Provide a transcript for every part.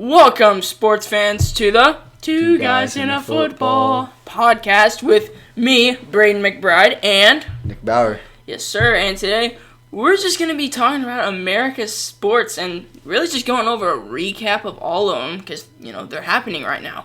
Welcome, sports fans, to the Two Guys in a Football podcast with me, Brayden McBride, and Nick Bauer. Yes, sir. And today we're just going to be talking about America's sports and really just going over a recap of all of them because, they're happening right now.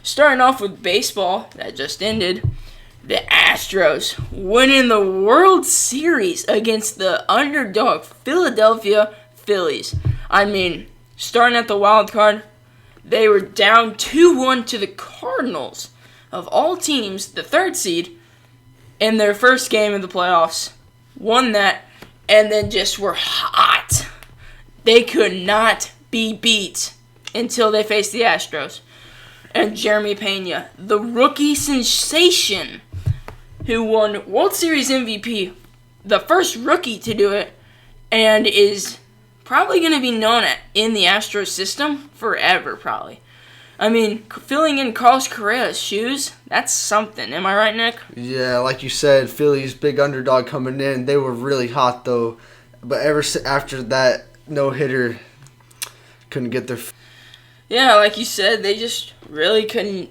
Starting off with baseball that just ended. The Astros winning the World Series against the underdog Philadelphia Phillies. Starting at the wild card, they were down 2-1 to the Cardinals. Of all teams, the third seed, in their first game of the playoffs, won that, and then just were hot. They could not be beat until they faced the Astros. And Jeremy Pena, the rookie sensation, who won World Series MVP, the first rookie to do it, and is probably going to be known in the Astros system forever, probably. Filling in Carlos Correa's shoes, that's something. Am I right, Nick? Yeah, like you said, Phillies, big underdog coming in. They were really hot, though. But after that no-hitter, couldn't get their... Yeah, like you said, they just really couldn't.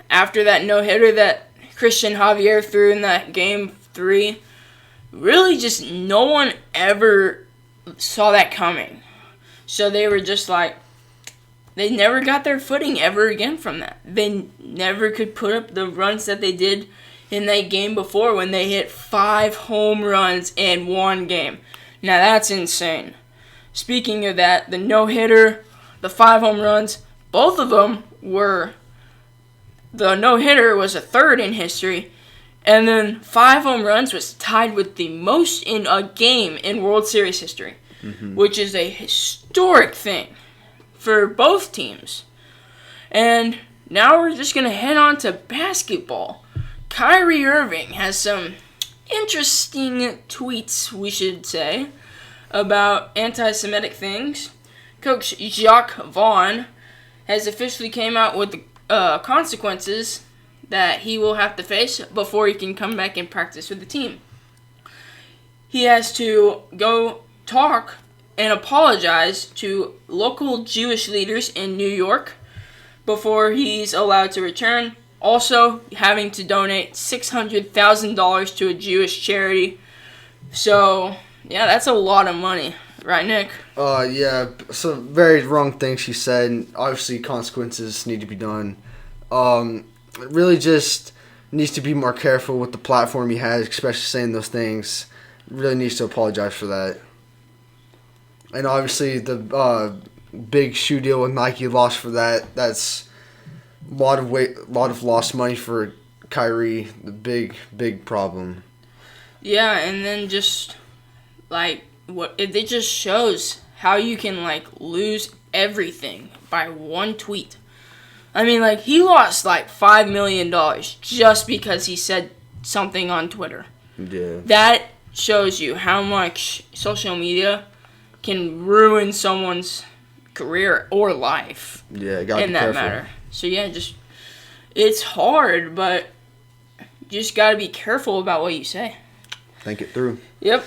After that no-hitter that Christian Javier threw in that Game 3, really just no one ever saw that coming. So they were just like, they never got their footing ever again from that. They never could put up the runs that they did in that game before when they hit 5 home runs in one game. Now that's insane. Speaking of that, the no-hitter, the 5 home runs, both of them were, the no-hitter was a third in history, and then 5 home runs was tied with the most in a game in World Series history, which is a historic thing for both teams. And now we're just going to head on to basketball. Kyrie Irving has some interesting tweets, we should say, about anti-Semitic things. Coach Jacques Vaughn has officially came out with the consequences that he will have to face before he can come back and practice with the team. He has to go talk and apologize to local Jewish leaders in New York before he's allowed to return. Also, having to donate $600,000 to a Jewish charity. So, yeah, that's a lot of money. Right, Nick? Yeah, some very wrong things she said, and obviously consequences need to be done. Really just needs to be more careful with the platform he has, especially saying those things. Really needs to apologize for that. And obviously the big shoe deal with Nike lost for that. That's a lot of lost money for Kyrie. The big problem. Yeah, and then just it just shows how you can lose everything by one tweet. He lost $5 million just because he said something on Twitter. Yeah. That shows you how much social media can ruin someone's career or life. Yeah, gotta in be that careful. matter. So yeah, it's hard, but you just gotta be careful about what you say. Think it through. Yep.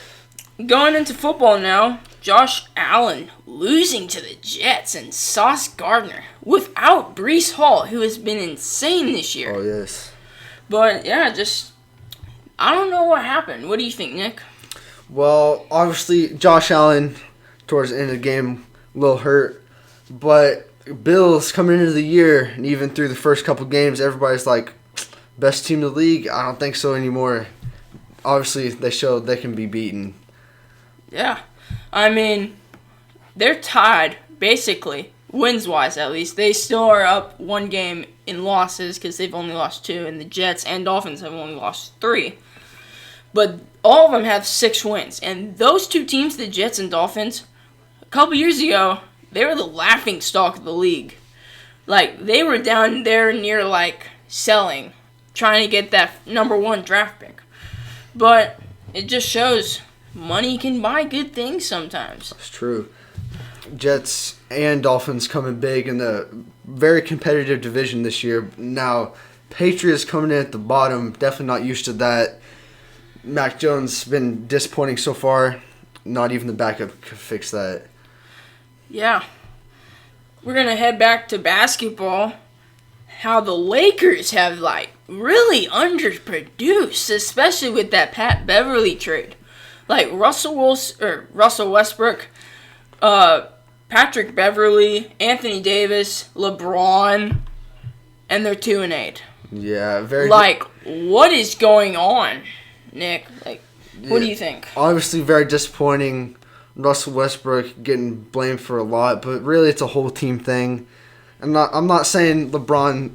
Going into football now, Josh Allen losing to the Jets and Sauce Gardner without Breece Hall, who has been insane this year. Oh, yes. But, yeah, I don't know what happened. What do you think, Nick? Well, obviously, Josh Allen, towards the end of the game, a little hurt. But Bills coming into the year, and even through the first couple games, everybody's like, best team in the league? I don't think so anymore. Obviously, they showed they can be beaten. Yeah. They're tied, basically, wins-wise at least. They still are up 1 game in losses because they've only lost 2, and the Jets and Dolphins have only lost 3. But all of them have 6 wins. And those 2 teams, the Jets and Dolphins, a couple years ago, they were the laughingstock of the league. They were down there near, selling, trying to get that number 1 draft pick. But it just shows money can buy good things sometimes. That's true. Jets and Dolphins coming big in the very competitive division this year. Now, Patriots coming in at the bottom, definitely not used to that. Mac Jones been disappointing so far. Not even the backup could fix that. Yeah. we're going to head back to basketball. How the Lakers have, really underproduced, especially with that Pat Beverly trade. Russell Westbrook, Patrick Beverly, Anthony Davis, LeBron, and they're 2-8. Yeah, very. What is going on, Nick? What do you think? Obviously, very disappointing. Russell Westbrook getting blamed for a lot, but really, it's a whole team thing. I'm not saying LeBron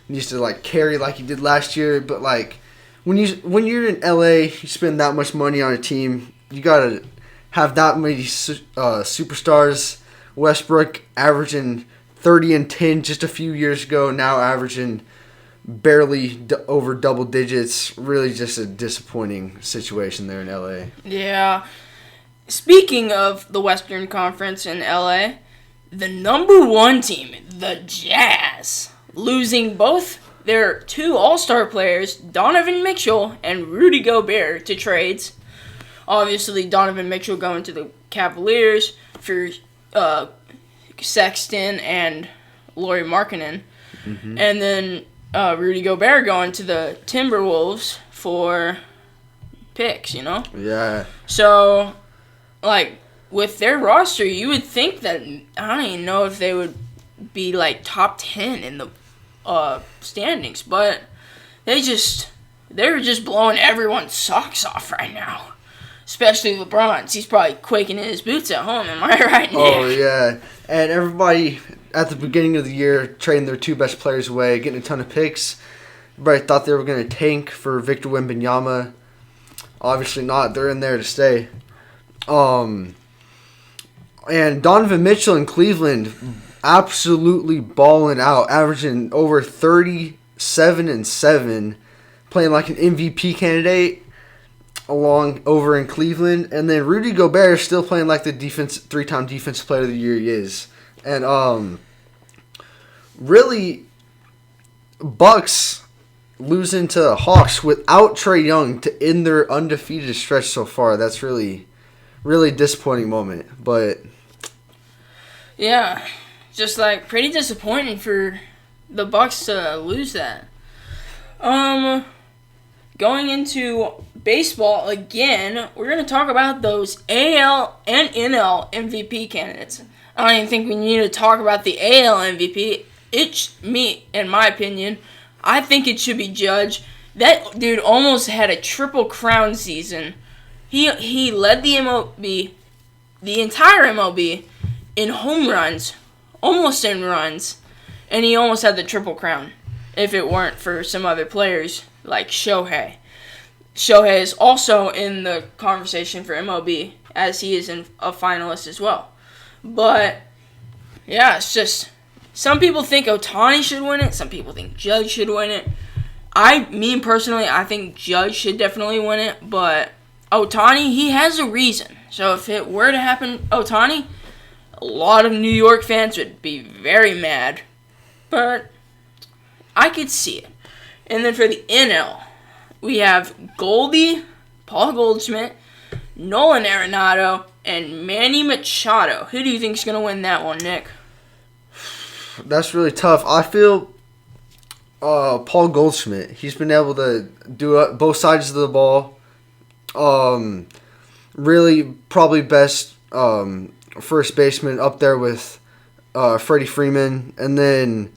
needs to carry like he did last year, but when you're in LA, you spend that much money on a team, you gotta have that many superstars. Westbrook averaging 30 and 10 just a few years ago, now averaging barely over double digits. Really, just a disappointing situation there in LA. Yeah. Speaking of the Western Conference in LA, the number 1 team, the Jazz, losing both their 2 all-star players, Donovan Mitchell and Rudy Gobert, to trades. Obviously, Donovan Mitchell going to the Cavaliers for Sexton and Lauri Markkanen. Mm-hmm. And then Rudy Gobert going to the Timberwolves for picks, Yeah. So, with their roster, you would think that, I don't even know if they would be, top 10 in the standings, but they're just blowing everyone's socks off right now. Especially LeBron's. He's probably quaking in his boots at home, am I right, Nick? Oh, yeah. And everybody, at the beginning of the year, trading their 2 best players away, getting a ton of picks. Everybody thought they were going to tank for Victor Wembanyama. Obviously not. They're in there to stay. And Donovan Mitchell in Cleveland absolutely balling out, averaging over 37 and 7, playing like an MVP candidate over in Cleveland. And then Rudy Gobert is still playing like the 3-time defensive player of the year he is. And really, Bucks losing to Hawks without Trae Young to end their undefeated stretch so far. That's really disappointing moment. But yeah, just pretty disappointing for the Bucks to lose that. Going into baseball again, we're going to talk about those AL and NL MVP candidates. I don't even think we need to talk about the AL MVP. It's me, in my opinion. I think it should be Judge. That dude almost had a triple crown season. He led the MLB, the entire MLB, in home runs, almost in runs, and he almost had the triple crown if it weren't for some other players like Shohei. Shohei is also in the conversation for MLB, as he is a finalist as well. But, yeah, it's just, some people think Ohtani should win it, some people think Judge should win it. Personally, I think Judge should definitely win it, but Ohtani, he has a reason. So if it were to happen, Ohtani, a lot of New York fans would be very mad. But I could see it. And then for the NL, we have Goldie, Paul Goldschmidt, Nolan Arenado, and Manny Machado. Who do you think is going to win that one, Nick? That's really tough. I feel Paul Goldschmidt. He's been able to do both sides of the ball. Really, probably best first baseman up there with Freddie Freeman. And then,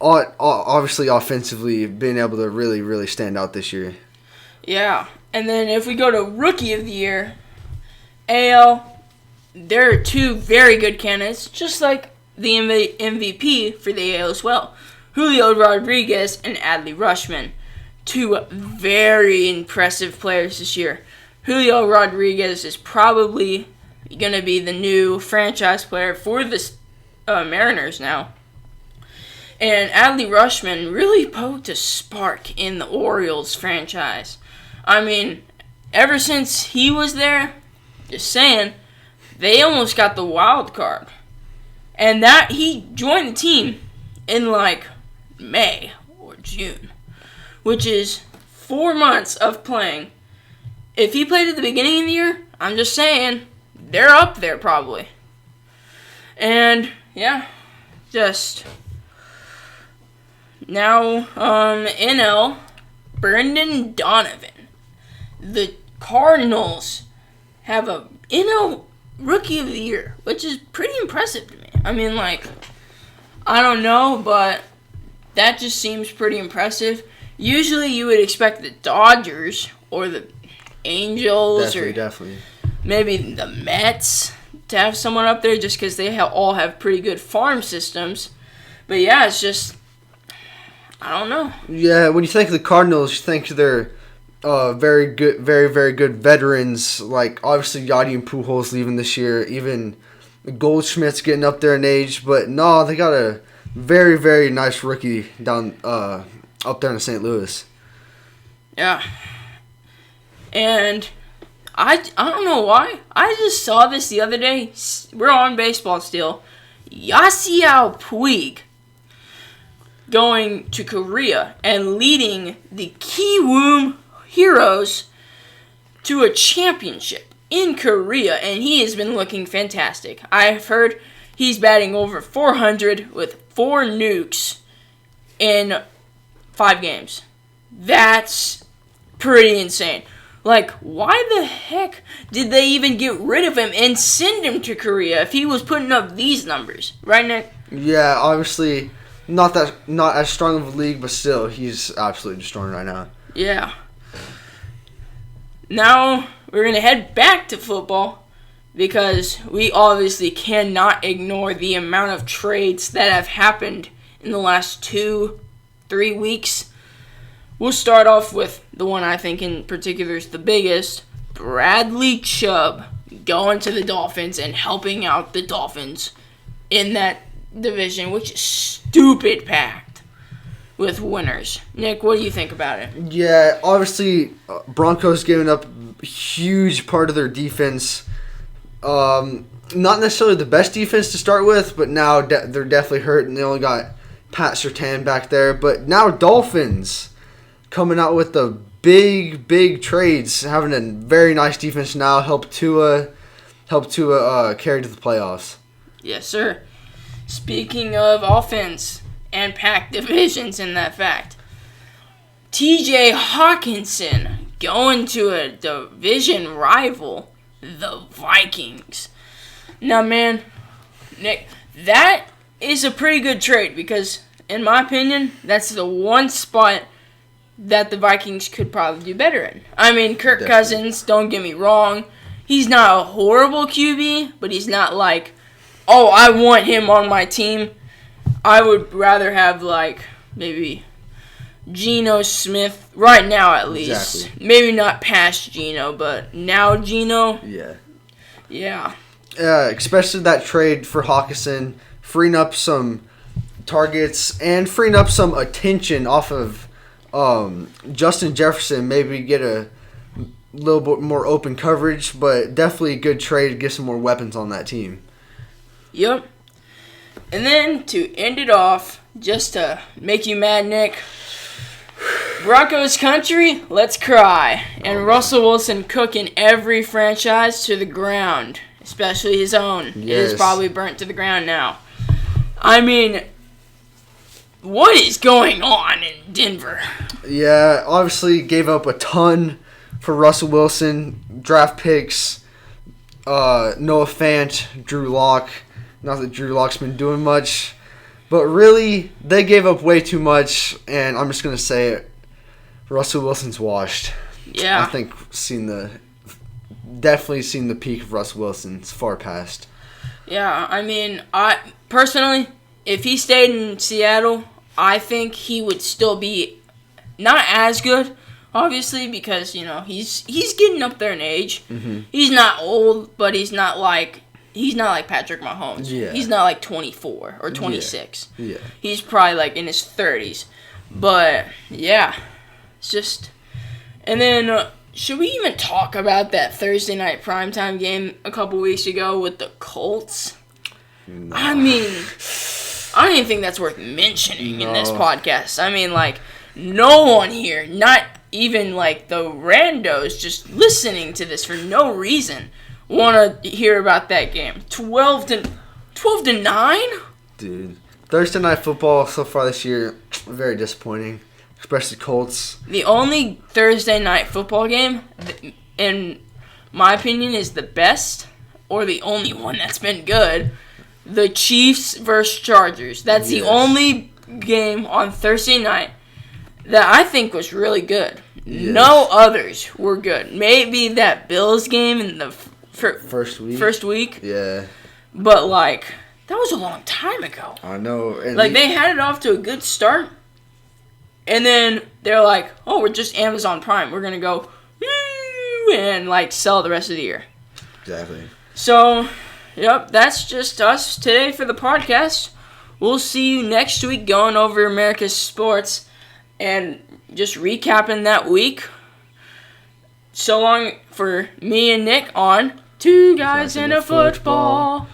obviously, offensively, being able to really, really stand out this year. Yeah. And then if we go to Rookie of the Year, AL, there are 2 very good candidates, just like the MVP for the AL as well. Julio Rodriguez and Adley Rutschman. 2 very impressive players this year. Julio Rodriguez is probably going to be the new franchise player for the Mariners now. And Adley Rutschman really poked a spark in the Orioles franchise. I mean, ever since he was there, just saying, they almost got the wild card. And that he joined the team in May or June, which is 4 months of playing. If he played at the beginning of the year, I'm just saying, they're up there probably. And yeah, just now, NL, Brendan Donovan. The Cardinals have a NL Rookie of the Year, which is pretty impressive to me. I mean, like, I don't know, but that just seems pretty impressive. Usually you would expect the Dodgers or the Angels Definitely. Maybe the Mets to have someone up there just because they all have pretty good farm systems. But yeah, it's just, I don't know. Yeah, when you think of the Cardinals, you think they're very good, very, very good veterans. Like, obviously, Yachty and Pujols leaving this year. Even Goldschmidt's getting up there in age. But no, they got a very, very nice rookie down up there in St. Louis. Yeah. And I don't know why. I just saw this the other day. We're on baseball still. Yasiel Puig going to Korea and leading the Kiwoom Heroes to a championship in Korea, and he has been looking fantastic. I've heard he's batting over 400 with 4 nukes in 5 games. That's pretty insane. Like, why the heck did they even get rid of him and send him to Korea if he was putting up these numbers? Right, Nick? Yeah, obviously not as strong of a league, but still, he's absolutely destroying right now. Yeah. Now, we're going to head back to football because we obviously cannot ignore the amount of trades that have happened in the last 2-3 weeks. We'll start off with the one I think in particular is the biggest, Bradley Chubb going to the Dolphins and helping out the Dolphins in that division, which is stupid packed with winners. Nick, what do you think about it? Yeah, obviously, Broncos giving up a huge part of their defense. Not necessarily the best defense to start with, but now they're definitely hurt, and they only got Pat Surtain back there. But now Dolphins coming out with the big trades, having a very nice defense now, help Tua carry to the playoffs. Yes, sir. Speaking of offense and packed divisions in that fact, TJ Hawkinson going to a division rival, the Vikings. Now, man, Nick, that is a pretty good trade because, in my opinion, that's the one spot that the Vikings could probably do better in. I mean, Kirk Cousins, don't get me wrong, he's not a horrible QB, but he's not like, oh, I want him on my team. I would rather have, like, maybe Geno Smith, right now at least. Exactly. Maybe not past Geno, but now Geno. Yeah. Especially that trade for Hawkinson, freeing up some targets and freeing up some attention off of Justin Jefferson. Maybe get a little bit more open coverage, but definitely a good trade to get some more weapons on that team. Yep. And then to end it off, just to make you mad, Nick, Broncos country, let's cry. And Russell Wilson cooking every franchise to the ground, especially his own. Yes. It is probably burnt to the ground now. I mean, what is going on in Denver? Yeah, obviously gave up a ton for Russell Wilson, draft picks, Noah Fant, Drew Lock. Not that Drew Lock's been doing much, but really, they gave up way too much, and I'm just going to say it. Russell Wilson's washed. Yeah. I think definitely seen the peak of Russell Wilson. It's far past. Yeah, I mean, I personally, if he stayed in Seattle, I think he would still be not as good, obviously, because, you know, he's getting up there in age. Mm-hmm. He's not old, but he's not like Patrick Mahomes. Yeah. He's not like 24 or 26. Yeah. He's probably like in his 30s. But, yeah, it's just... And then, should we even talk about that Thursday night primetime game a couple weeks ago with the Colts? No. I mean, I don't even think that's worth mentioning in this podcast. I mean, like, no one here, not even like the randos just listening to this for no reason, want to hear about that game. 12-9? Dude, Thursday night football so far this year, very disappointing, especially Colts. The only Thursday night football game, in my opinion, is the best, or the only one that's been good. The Chiefs versus Chargers. That's the only game on Thursday night that I think was really good. Yes. No others were good. Maybe that Bills game in the first week. Yeah. But, like, that was a long time ago. I know. And like, they had it off to a good start. And then they're like, oh, we're just Amazon Prime. We're going to go and, like, sell the rest of the year. Exactly. So, yep, that's just us today for the podcast. We'll see you next week going over America's sports and just recapping that week. So long for me and Nick on Two Guys and a Football.